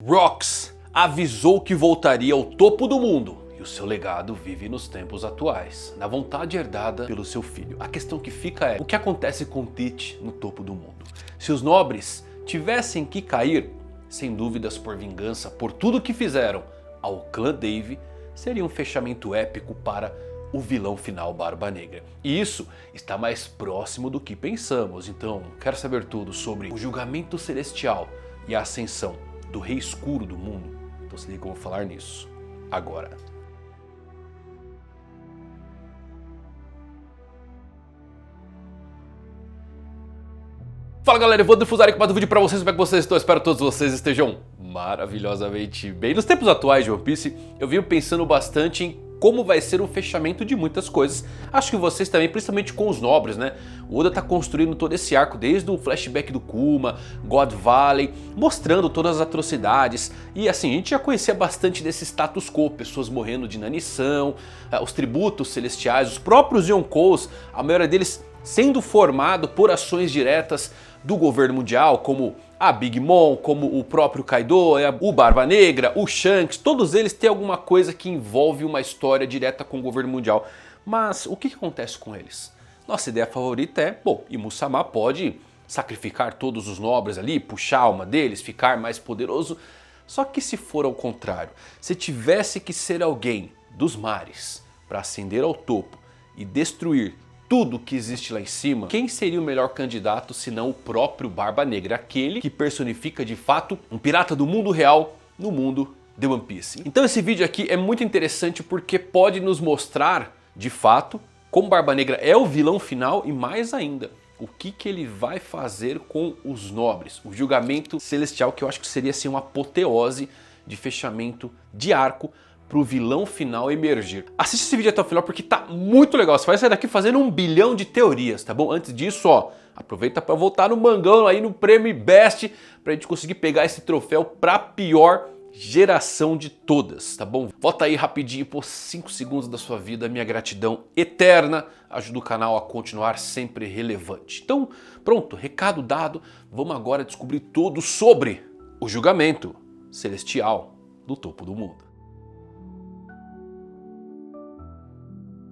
Rox avisou que voltaria ao topo do mundo e o seu legado vive nos tempos atuais, na vontade herdada pelo seu filho. A questão que fica é, o que acontece com Teach no topo do mundo? Se os nobres tivessem que cair, sem dúvidas por vingança por tudo que fizeram ao clã Dave, seria um fechamento épico para o vilão final Barba Negra. E isso está mais próximo do que pensamos. Então, quero saber tudo sobre o julgamento celestial e a ascensão do Rei Escuro do mundo? Então se liga que eu vou falar nisso agora. Fala galera, eu vou difusar aqui mais um vídeo pra vocês. Como é que vocês estão? Espero que todos vocês estejam maravilhosamente bem. Nos tempos atuais de One Piece, eu venho pensando bastante em como vai ser o fechamento de muitas coisas. Acho que vocês também, principalmente com os nobres, né? O Oda tá construindo todo esse arco, desde o flashback do Kuma, God Valley, mostrando todas as atrocidades. E assim, a gente já conhecia bastante desse status quo, pessoas morrendo de inanição, os tributos celestiais, os próprios Yonkous, a maioria deles sendo formado por ações diretas do governo mundial, como a Big Mom, como o próprio Kaido, o Barba Negra, o Shanks, todos eles têm alguma coisa que envolve uma história direta com o governo mundial. Mas o que acontece com eles? Nossa ideia favorita é, bom, Imu-sama pode sacrificar todos os nobres ali, puxar a alma deles, ficar mais poderoso. Só que se for ao contrário, se tivesse que ser alguém dos mares para ascender ao topo e destruir tudo que existe lá em cima, quem seria o melhor candidato senão o próprio Barba Negra, aquele que personifica de fato um pirata do mundo real no mundo de One Piece. Então esse vídeo aqui é muito interessante porque pode nos mostrar de fato como Barba Negra é o vilão final e mais ainda, o que ele vai fazer com os nobres, o julgamento celestial, que eu acho que seria assim uma apoteose de fechamento de arco pro vilão final emergir. Assiste esse vídeo até o final porque tá muito legal. Você vai sair daqui fazendo 1 bilhão de teorias, tá bom? Antes disso, ó, aproveita para voltar no Mangão aí no Prêmio Best pra gente conseguir pegar esse troféu pra pior geração de todas, tá bom? Volta aí rapidinho por 5 segundos da sua vida, minha gratidão eterna ajuda o canal a continuar sempre relevante. Então, pronto, recado dado, vamos agora descobrir tudo sobre o julgamento celestial do topo do mundo.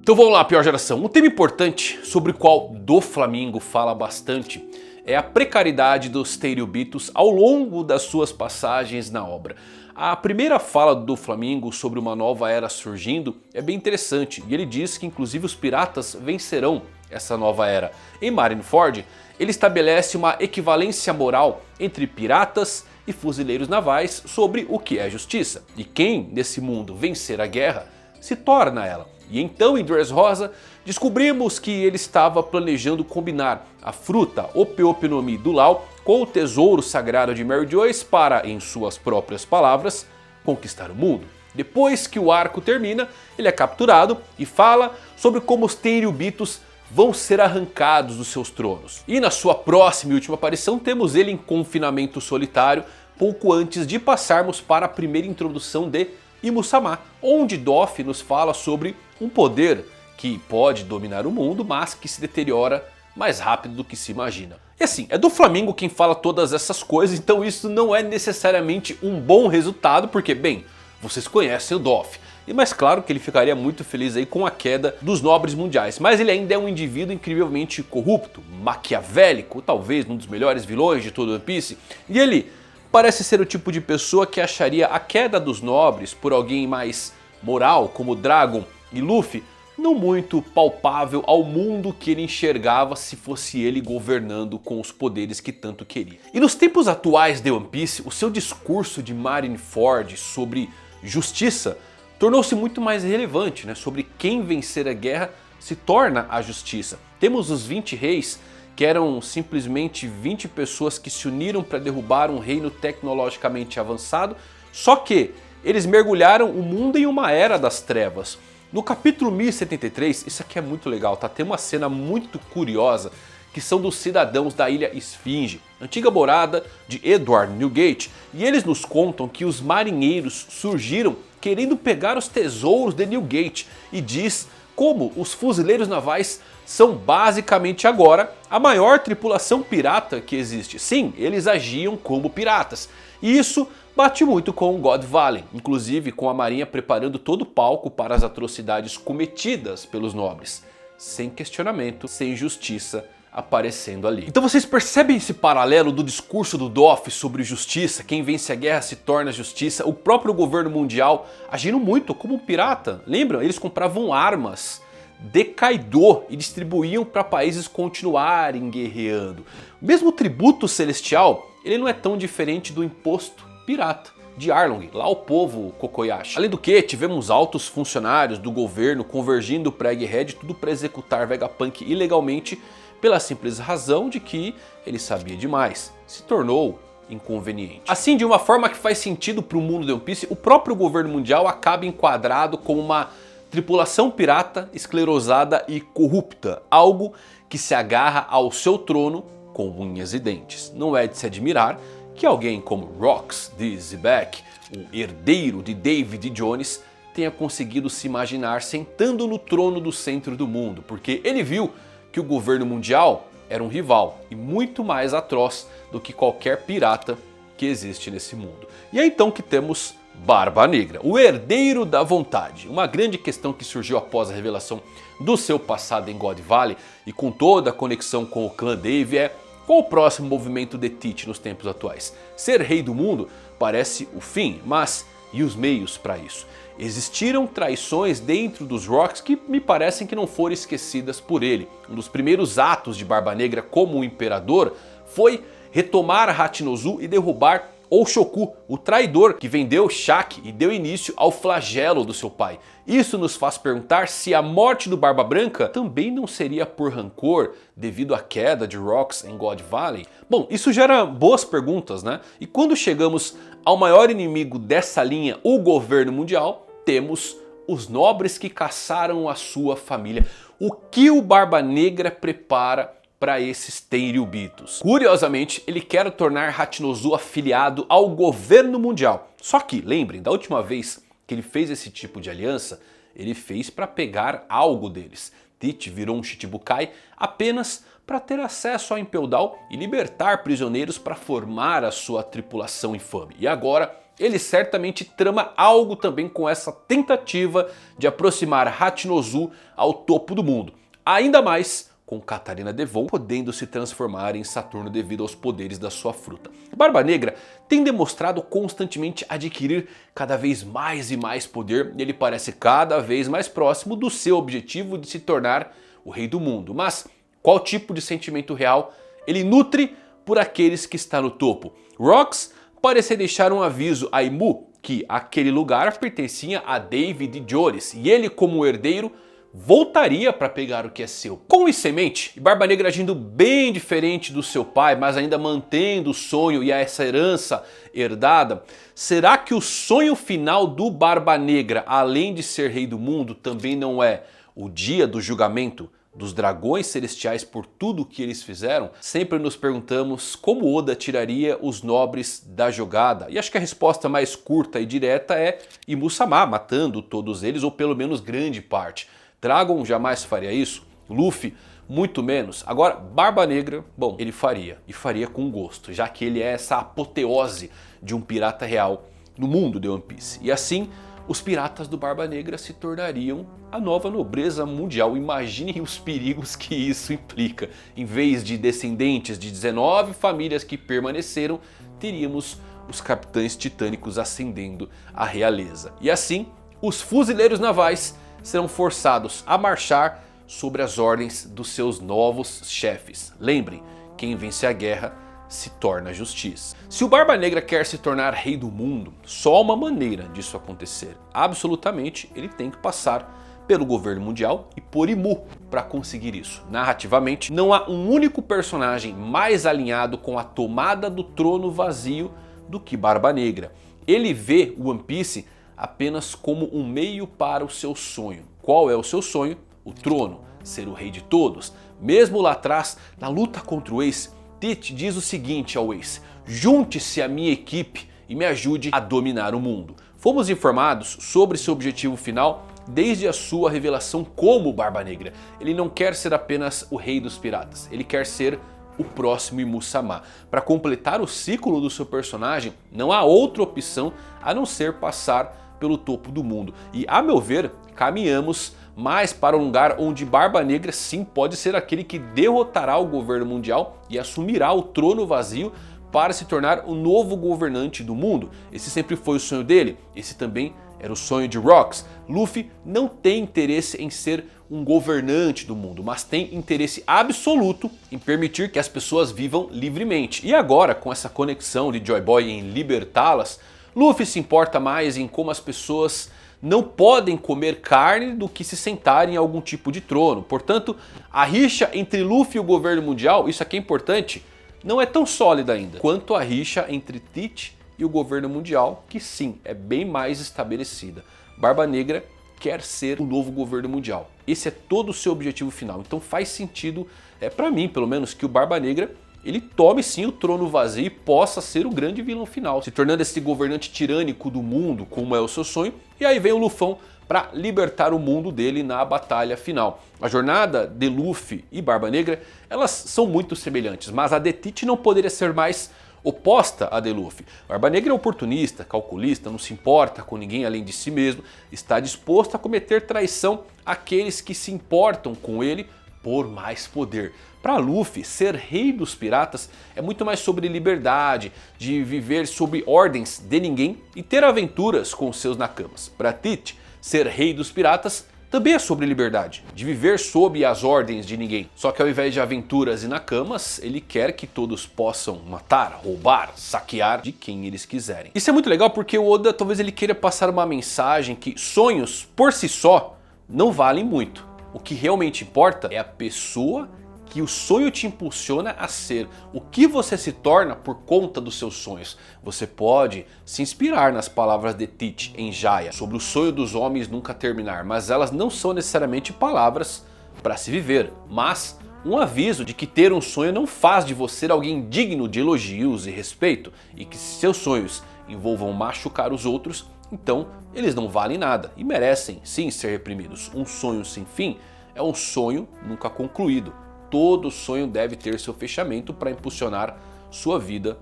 Então vamos lá, pior geração. Um tema importante sobre o qual Doflamingo fala bastante é a precariedade dos Tenryubitos ao longo das suas passagens na obra. A primeira fala do Doflamingo sobre uma nova era surgindo é bem interessante e ele diz que inclusive os piratas vencerão essa nova era. Em Marineford, ele estabelece uma equivalência moral entre piratas e fuzileiros navais sobre o que é justiça. E quem nesse mundo vencer a guerra se torna ela. E então em Dressrosa descobrimos que ele estava planejando combinar a fruta Ope-Ope no Mi do Law com o tesouro sagrado de Mary Joyce para, em suas próprias palavras, conquistar o mundo. Depois que o arco termina, ele é capturado e fala sobre como os Tenryubitos vão ser arrancados dos seus tronos. E na sua próxima e última aparição temos ele em confinamento solitário, pouco antes de passarmos para a primeira introdução de Imu-sama, onde Doff nos fala sobre um poder que pode dominar o mundo, mas que se deteriora mais rápido do que se imagina. E assim, é Doflamingo quem fala todas essas coisas, então isso não é necessariamente um bom resultado, porque, bem, vocês conhecem o Doff. Mas claro que ele ficaria muito feliz aí com a queda dos nobres mundiais. Mas ele ainda é um indivíduo incrivelmente corrupto, maquiavélico, talvez um dos melhores vilões de todo One Piece. E ele parece ser o tipo de pessoa que acharia a queda dos nobres por alguém mais moral, como Dragon e Luffy, não muito palpável ao mundo que ele enxergava se fosse ele governando com os poderes que tanto queria. E nos tempos atuais de One Piece, o seu discurso de Marineford sobre justiça tornou-se muito mais relevante, né? Sobre quem vencer a guerra se torna a justiça. Temos os 20 reis, que eram simplesmente 20 pessoas que se uniram para derrubar um reino tecnologicamente avançado, só que eles mergulharam o mundo em uma era das trevas. No capítulo 1073, isso aqui é muito legal, tá? Tem uma cena muito curiosa, que são dos cidadãos da ilha Esfinge, antiga morada de Edward Newgate, e eles nos contam que os marinheiros surgiram querendo pegar os tesouros de Newgate, e diz como os fuzileiros navais são basicamente agora a maior tripulação pirata que existe. Sim, eles agiam como piratas. E isso bate muito com God Valley, inclusive com a marinha preparando todo o palco para as atrocidades cometidas pelos nobres, sem questionamento, sem justiça aparecendo ali. Então vocês percebem esse paralelo do discurso do Doff sobre justiça, quem vence a guerra se torna justiça, o próprio governo mundial agindo muito como um pirata. Lembram? Eles compravam armas de Kaido e distribuíam para países continuarem guerreando. Mesmo o tributo celestial, ele não é tão diferente do imposto pirata de Arlong, lá o povo Kokoyashi. Além do que, tivemos altos funcionários do governo convergindo para Egghead, tudo para executar Vegapunk ilegalmente, pela simples razão de que ele sabia demais, se tornou inconveniente. Assim, de uma forma que faz sentido para o mundo de One Piece, o próprio governo mundial acaba enquadrado como uma tripulação pirata, esclerosada e corrupta, algo que se agarra ao seu trono com unhas e dentes. Não é de se admirar que alguém como Rox de Xebec, o herdeiro de David Jones, tenha conseguido se imaginar sentando no trono do centro do mundo, porque ele viu que o governo mundial era um rival e muito mais atroz do que qualquer pirata que existe nesse mundo. E é então que temos Barba Negra, o herdeiro da vontade. Uma grande questão que surgiu após a revelação do seu passado em God Valley e com toda a conexão com o clã Dave é: qual o próximo movimento de Tite nos tempos atuais? Ser rei do mundo parece o fim, mas e os meios para isso? Existiram traições dentro dos Rocks que me parecem que não foram esquecidas por ele. Um dos primeiros atos de Barba Negra como imperador foi retomar Hachinozu e derrubar Oshoku, o traidor que vendeu Shaq e deu início ao flagelo do seu pai. Isso nos faz perguntar se a morte do Barba Branca também não seria por rancor devido à queda de Rox em God Valley? Bom, isso gera boas perguntas, né? E quando chegamos ao maior inimigo dessa linha, o governo mundial, temos os nobres que caçaram a sua família. O que o Barba Negra prepara para esses Tenryubitos? Curiosamente, ele quer tornar Hachinozu afiliado ao governo mundial. Só que, lembrem, da última vez que ele fez esse tipo de aliança, ele fez para pegar algo deles. Tite virou um Shichibukai apenas para ter acesso ao Impel Down e libertar prisioneiros para formar a sua tripulação infame. E agora ele certamente trama algo também com essa tentativa de aproximar Hachinozu ao topo do mundo. Ainda mais com Catarina Devon podendo se transformar em Saturno devido aos poderes da sua fruta. Barba Negra tem demonstrado constantemente adquirir cada vez mais e mais poder e ele parece cada vez mais próximo do seu objetivo de se tornar o rei do mundo. Mas qual tipo de sentimento real ele nutre por aqueles que estão no topo? Rox parece deixar um aviso a Imu que aquele lugar pertencia a David Jones e ele, como herdeiro, voltaria para pegar o que é seu. Com isso em mente, e Barba Negra agindo bem diferente do seu pai, mas ainda mantendo o sonho e essa herança herdada, será que o sonho final do Barba Negra, além de ser rei do mundo, também não é o dia do julgamento dos dragões celestiais por tudo o que eles fizeram? Sempre nos perguntamos como Oda tiraria os nobres da jogada. E acho que a resposta mais curta e direta é Imu-sama matando todos eles, ou pelo menos grande parte. Dragon jamais faria isso, Luffy muito menos. Agora, Barba Negra, bom, ele faria, e faria com gosto, já que ele é essa apoteose de um pirata real no mundo de One Piece. E assim, os piratas do Barba Negra se tornariam a nova nobreza mundial. Imaginem os perigos que isso implica. Em vez de descendentes de 19 famílias que permaneceram, teríamos os capitães titânicos ascendendo à realeza. E assim, os fuzileiros navais serão forçados a marchar sobre as ordens dos seus novos chefes. Lembrem, quem vence a guerra se torna justiça. Se o Barba Negra quer se tornar rei do mundo, só há uma maneira disso acontecer. Absolutamente, ele tem que passar pelo governo mundial e por Imu para conseguir isso. Narrativamente, não há um único personagem mais alinhado com a tomada do trono vazio do que Barba Negra. Ele vê o One Piece apenas como um meio para o seu sonho. Qual é o seu sonho? O trono, ser o rei de todos. Mesmo lá atrás, na luta contra o Ace, Tite diz o seguinte ao Ace: junte-se à minha equipe e me ajude a dominar o mundo. Fomos informados sobre seu objetivo final desde a sua revelação como Barba Negra. Ele não quer ser apenas o rei dos piratas, ele quer ser o próximo Imu-sama. Para completar o ciclo do seu personagem, não há outra opção a não ser passar pelo topo do mundo. E a meu ver, caminhamos mais para um lugar onde Barba Negra sim pode ser aquele que derrotará o governo mundial e assumirá o trono vazio para se tornar o novo governante do mundo. Esse sempre foi o sonho dele, esse também era o sonho de Rox. Luffy não tem interesse em ser um governante do mundo, mas tem interesse absoluto em permitir que as pessoas vivam livremente. E agora, com essa conexão de Joy Boy em libertá-las, Luffy se importa mais em como as pessoas não podem comer carne do que se sentar em algum tipo de trono. Portanto, a rixa entre Luffy e o governo mundial, isso aqui é importante, não é tão sólida ainda quanto a rixa entre Tite e o governo mundial, que sim, é bem mais estabelecida. Barba Negra quer ser o novo governo mundial. Esse é todo o seu objetivo final. Então faz sentido, pra mim pelo menos, que o Barba Negra ele tome sim o trono vazio e possa ser o grande vilão final, se tornando esse governante tirânico do mundo, como é o seu sonho. E aí vem o Lufão para libertar o mundo dele na batalha final. A jornada de Luffy e Barba Negra, elas são muito semelhantes, mas a de Tite não poderia ser mais oposta a de Luffy. Barba Negra é oportunista, calculista, não se importa com ninguém além de si mesmo, está disposto a cometer traição àqueles que se importam com ele por mais poder. Para Luffy, ser rei dos piratas é muito mais sobre liberdade, de viver sob ordens de ninguém e ter aventuras com seus nakamas. Para Tite, ser rei dos piratas também é sobre liberdade, de viver sob as ordens de ninguém. Só que ao invés de aventuras e nakamas, ele quer que todos possam matar, roubar, saquear de quem eles quiserem. Isso é muito legal porque o Oda talvez ele queira passar uma mensagem que sonhos por si só não valem muito. O que realmente importa é a pessoa que o sonho te impulsiona a ser, o que você se torna por conta dos seus sonhos. Você pode se inspirar nas palavras de Tite em Jaya sobre o sonho dos homens nunca terminar, mas elas não são necessariamente palavras para se viver, mas um aviso de que ter um sonho não faz de você alguém digno de elogios e respeito, e que se seus sonhos envolvam machucar os outros, então eles não valem nada e merecem sim ser reprimidos. Um sonho sem fim é um sonho nunca concluído. Todo sonho deve ter seu fechamento para impulsionar sua vida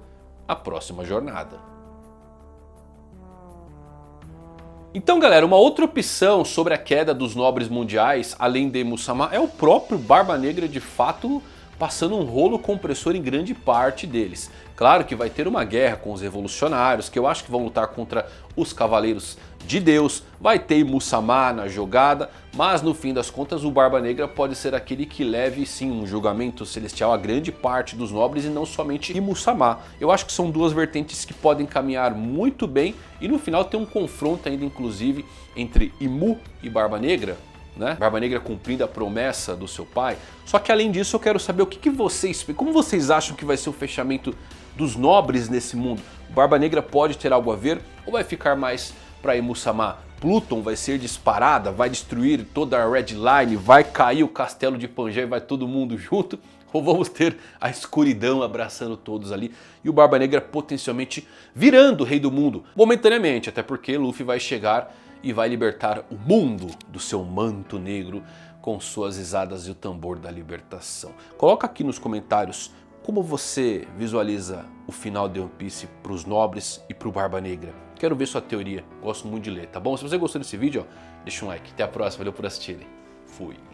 à próxima jornada. Então galera, uma outra opção sobre a queda dos nobres mundiais, além de Imu-sama, é o próprio Barba Negra de fato passando um rolo compressor em grande parte deles. Claro que vai ter uma guerra com os revolucionários, que eu acho que vão lutar contra os Cavaleiros de Deus, vai ter Imu-sama na jogada, mas no fim das contas o Barba Negra pode ser aquele que leve sim um julgamento celestial a grande parte dos nobres e não somente Imu-sama. Eu acho que são duas vertentes que podem caminhar muito bem e no final tem um confronto ainda inclusive entre Imu e Barba Negra, né? Barba Negra cumprindo a promessa do seu pai. Só que além disso eu quero saber como vocês acham que vai ser o fechamento dos nobres nesse mundo? O Barba Negra pode ter algo a ver ou vai ficar mais para Imu-sama? Pluton vai ser disparada, vai destruir toda a Red Line, vai cair o castelo de Pangeia e vai todo mundo junto? Ou vamos ter a escuridão abraçando todos ali e o Barba Negra potencialmente virando o rei do mundo momentaneamente, até porque Luffy vai chegar e vai libertar o mundo do seu manto negro com suas risadas e o tambor da libertação. Coloca aqui nos comentários como você visualiza o final de One Piece para os nobres e para o Barba Negra. Quero ver sua teoria, gosto muito de ler, tá bom? Se você gostou desse vídeo, ó, deixa um like. Até a próxima, valeu por assistirem. Fui.